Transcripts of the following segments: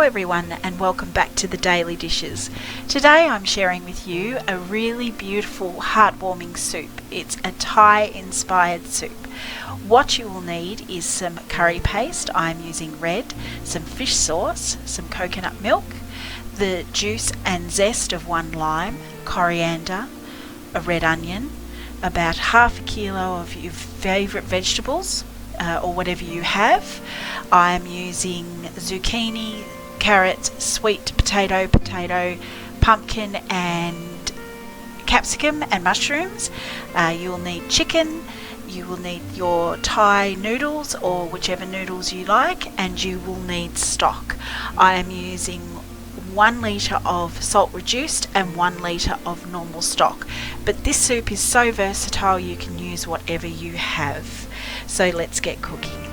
everyone and welcome back to the Daily Dishes. Today I'm sharing with you a really beautiful heartwarming soup. It's a Thai inspired soup. What you will need is some curry paste, I'm using red, some fish sauce, some coconut milk, the juice and zest of 1 lime, coriander, a red onion, about half a kilo of your favourite vegetables or whatever you have. I'm using zucchini, carrot, sweet potato, pumpkin and capsicum and mushrooms. You'll need chicken, you will need your Thai noodles or whichever noodles you like, and you will need stock. I am using 1 litre of salt reduced and 1 litre of normal stock, but this soup is so versatile you can use whatever you have. So let's get cooking.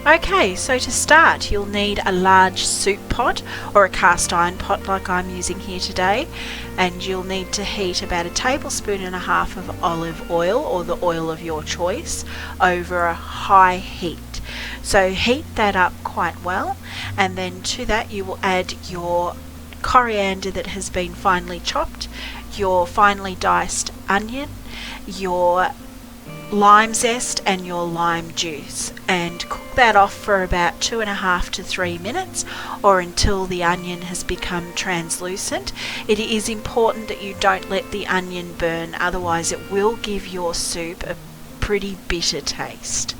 Okay, so to start you'll need a large soup pot or a cast iron pot like I'm using here today, and you'll need to heat about 1.5 tablespoons of olive oil or the oil of your choice over a high heat. So heat that up quite well, and then to that you will add your coriander that has been finely chopped, your finely diced onion, your lime zest and your lime juice, and cook that off for about 2.5 to 3 minutes or until the onion has become translucent. It is important that you don't let the onion burn, otherwise it will give your soup a pretty bitter taste.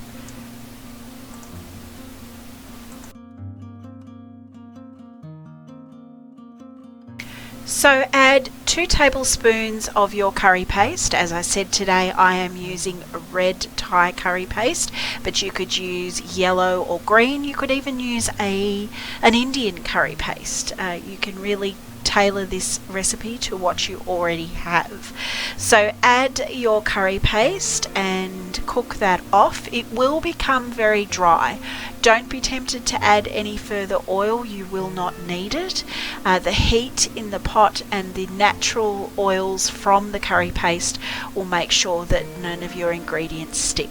So add 2 tablespoons of your curry paste. As I said, today I am using a red Thai curry paste, but you could use yellow or green. You could even use an Indian curry paste. You can really tailor this recipe to what you already have. So add your curry paste and cook that off. It will become very dry. Don't be tempted to add any further oil, you will not need it. The heat in the pot and the natural oils from the curry paste will make sure that none of your ingredients stick.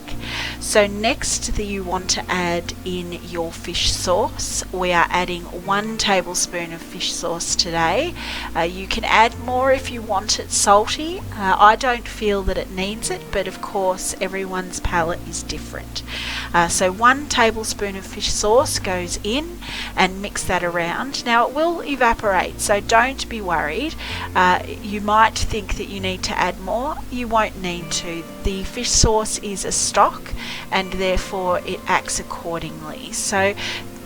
So next you want to add in your fish sauce. We are adding 1 tablespoon of fish sauce today. You can add more if you want it salty. I don't feel that it needs it, but of course everyone's palate is different. So 1 tablespoon of fish sauce goes in, and mix that around. Now it will evaporate, so don't be worried. You might think that you need to add more. You won't need to. The fish sauce is a stock and therefore it acts accordingly. So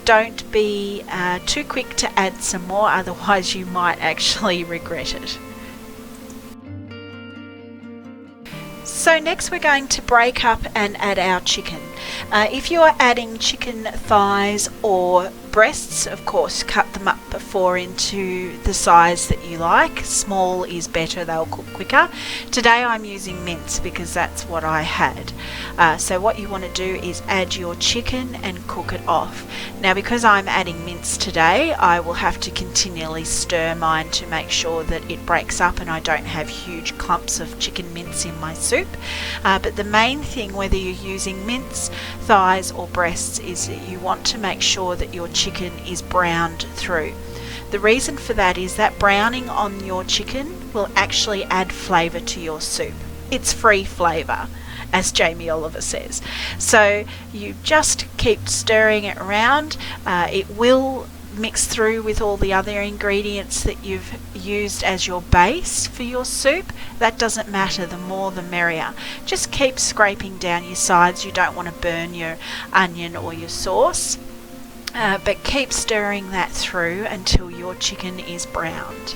don't be too quick to add some more, otherwise you might actually regret it. So next we're going to break up and add our chicken. If you are adding chicken thighs or breasts, of course cut them up before into the size that you like. Small is better, they'll cook quicker. Today I'm using mince because that's what I had. So what you want to do is add your chicken and cook it off. Now because I'm adding mince today, I will have to continually stir mine to make sure that it breaks up and I don't have huge clumps of chicken mince in my soup. But the main thing, whether you're using mince, thighs or breasts, is that you want to make sure that your chicken is browned through. The reason for that is that browning on your chicken will actually add flavour to your soup. It's free flavour, as Jamie Oliver says. So you just keep stirring it around. It will mix through with all the other ingredients that you've used as your base for your soup. That doesn't matter, the more the merrier. Just keep scraping down your sides. You don't want to burn your onion or your sauce, but keep stirring that through until your chicken is browned.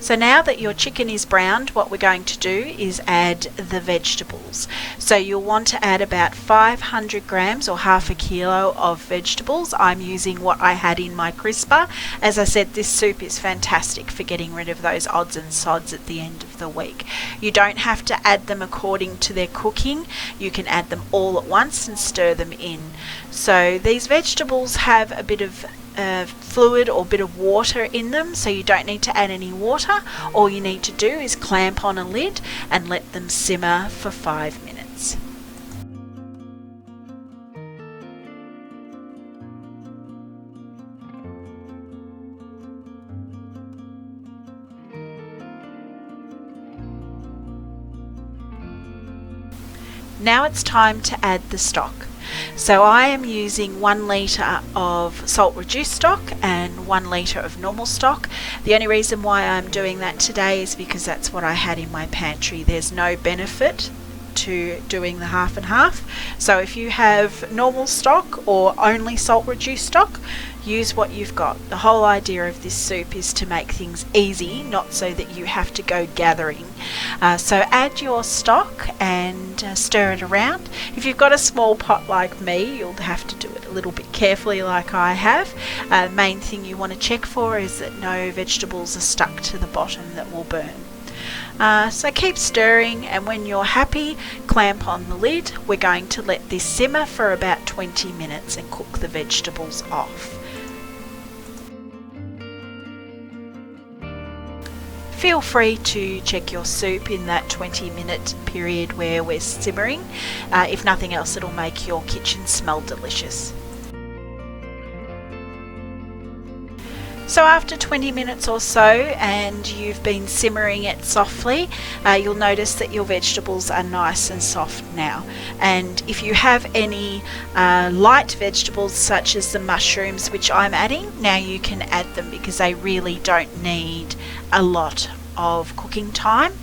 So now that your chicken is browned, what we're going to do is add the vegetables. So you'll want to add about 500 grams or half a kilo of vegetables. I'm using what I had in my crisper. As I said, this soup is fantastic for getting rid of those odds and sods at the end of the week. You don't have to add them according to their cooking. You can add them all at once and stir them in. So these vegetables have a bit of fluid or bit of water in them, so you don't need to add any water. All you need to do is clamp on a lid and let them simmer for 5 minutes. Now it's time to add the stock. So I am using 1 litre of salt reduced stock and 1 litre of normal stock. The only reason why I'm doing that today is because that's what I had in my pantry. There's no benefit to doing the half and half. So if you have normal stock or only salt reduced stock, use what you've got. The whole idea of this soup is to make things easy, not so that you have to go gathering. So add your stock and stir it around. If you've got a small pot like me, you'll have to do it a little bit carefully like I have. The main thing you want to check for is that no vegetables are stuck to the bottom that will burn. So keep stirring, and when you're happy, clamp on the lid. We're going to let this simmer for about 20 minutes and cook the vegetables off. Feel free to check your soup in that 20-minute period where we're simmering. If nothing else, it'll make your kitchen smell delicious. So after 20 minutes or so, and you've been simmering it softly, you'll notice that your vegetables are nice and soft now. And if you have any light vegetables such as the mushrooms, which I'm adding, now you can add them because they really don't need a lot of cooking time.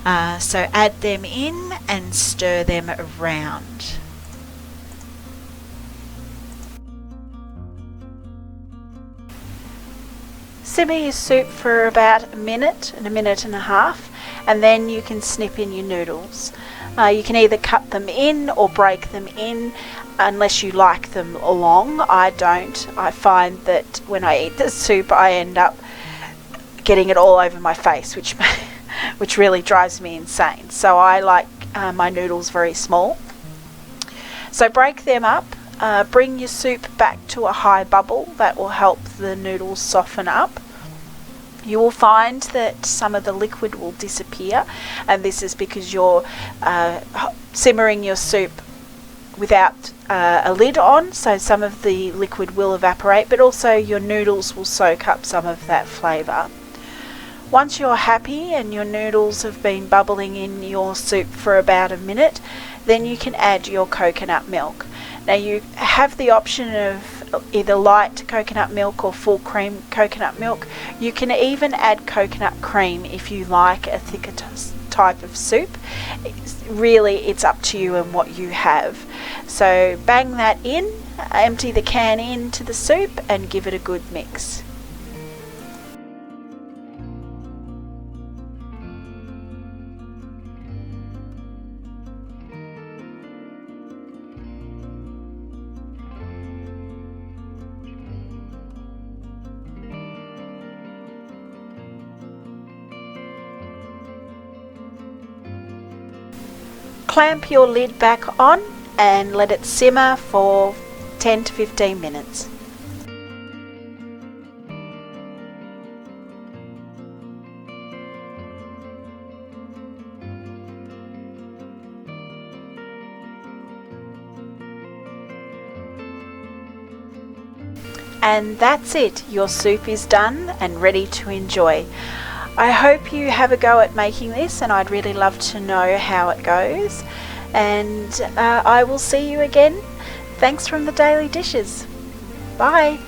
So add them in and stir them around. Simmer your soup for about a minute and a half, and then you can snip in your noodles. You can either cut them in or break them in, unless you like them long. I don't. I find that when I eat the soup I end up getting it all over my face, which really drives me insane. So I like my noodles very small. So break them up. Bring your soup back to a high bubble. That will help the noodles soften up. You will find that some of the liquid will disappear, and this is because you're simmering your soup without a lid on, so some of the liquid will evaporate, but also your noodles will soak up some of that flavour. Once you're happy and your noodles have been bubbling in your soup for about a minute, then you can add your coconut milk. Now you have the option of either light coconut milk or full cream coconut milk. You can even add coconut cream if you like a thicker type of soup. Really, it's up to you and what you have. So bang that in, empty the can into the soup and give it a good mix. Clamp your lid back on and let it simmer for 10 to 15 minutes. And that's it, your soup is done and ready to enjoy. I hope you have a go at making this, and I'd really love to know how it goes. And I will see you again. Thanks from the Daily Dishes. Bye.